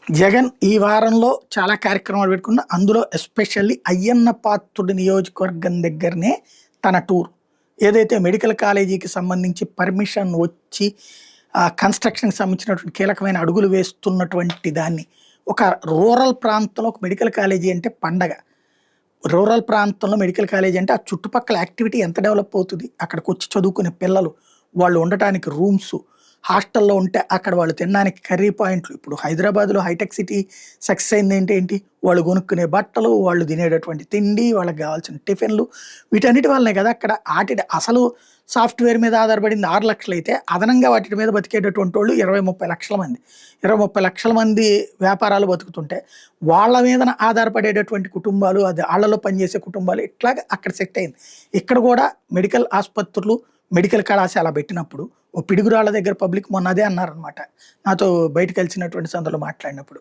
జగన్ ఈ వారంలో చాలా కార్యక్రమాలు పెట్టుకున్న అందులో ఎస్పెషల్లీ అయ్యన్న పాత్రుడి నియోజకవర్గం దగ్గరనే తన టూర్ ఏదైతే మెడికల్ కాలేజీకి సంబంధించి పర్మిషన్ వచ్చి కన్స్ట్రక్షన్కి సంబంధించినటువంటి కీలకమైన అడుగులు వేస్తున్నటువంటి దాన్ని ఒక రూరల్ ప్రాంతంలో ఒక మెడికల్ కాలేజీ అంటే పండగ. రూరల్ ప్రాంతంలో మెడికల్ కాలేజీ అంటే ఆ చుట్టుపక్కల యాక్టివిటీ ఎంత డెవలప్ అవుతుంది, అక్కడికి వచ్చి చదువుకునే పిల్లలు, వాళ్ళు ఉండటానికి రూమ్స్, హాస్టల్లో ఉంటే అక్కడ వాళ్ళు తినడానికి కర్రీ పాయింట్లు. ఇప్పుడు హైదరాబాద్లో హైటెక్ సిటీ సక్సెస్ అయింది ఏంటి, వాళ్ళు కొనుక్కునే బట్టలు, వాళ్ళు తినేటటువంటి తిండి, వాళ్ళకి కావాల్సిన టిఫిన్లు, వీటన్నిటి వల్లనే కదా అక్కడ అసలు సాఫ్ట్వేర్ మీద ఆధారపడింది 6 లక్షలు అయితే అదనంగా వాటి మీద బతికేటటువంటి వాళ్ళు 20-30 లక్షల మంది. 20-30 లక్షల మంది వ్యాపారాలు బతుకుతుంటే వాళ్ళ మీద ఆధారపడేటటువంటి కుటుంబాలు, అది వాళ్ళలో పనిచేసే కుటుంబాలు ఇట్లాగా అక్కడ సెట్ అయింది. ఇక్కడ కూడా మెడికల్ ఆసుపత్రులు, మెడికల్ కళాశాల పెట్టినప్పుడు ఓ పిడుగురాళ్ళ దగ్గర పబ్లిక్ మొన్న అదే అన్నారనమాట. నాతో బయటకు కలిసినటువంటి సందర్భంలో మాట్లాడినప్పుడు,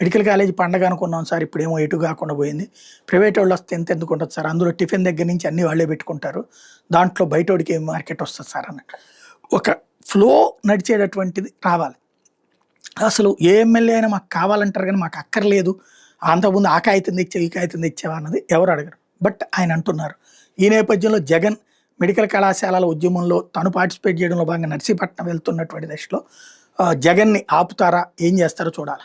మెడికల్ కాలేజీ పండగ అనుకున్నాం సార్, ఇప్పుడేమో ఎటు కాకుండా పోయింది. ప్రైవేట్ వాళ్ళు వస్తే ఎంత ఎందుకు ఉంటుంది సార్, అందులో టిఫిన్ దగ్గర నుంచి అన్నీ వాళ్ళే పెట్టుకుంటారు, దాంట్లో బయటోడికి ఏం మార్కెట్ వస్తుంది సార్ అన్నట్టు. ఒక ఫ్లో నడిచేటటువంటిది రావాలి. అసలు ఏ ఎమ్మెల్యే అయినా మాకు కావాలంటారు కానీ మాకు అక్కర్లేదు, అంతకుముందు ఆ కాగితం తెచ్చావు ఈ కాగితం తెచ్చావా అన్నది ఎవరు అడగరు. బట్ ఆయన అంటున్నారు. ఈ నేపథ్యంలో జగన్ మెడికల్ కళాశాలల ఉద్యమంలో తను పార్టిసిపేట్ చేయడంలో భాగంగా నర్సీపట్నం వెళ్తున్నటువంటి దశలో జగన్ని ఆపుతారా, ఏం చేస్తారో చూడాలి.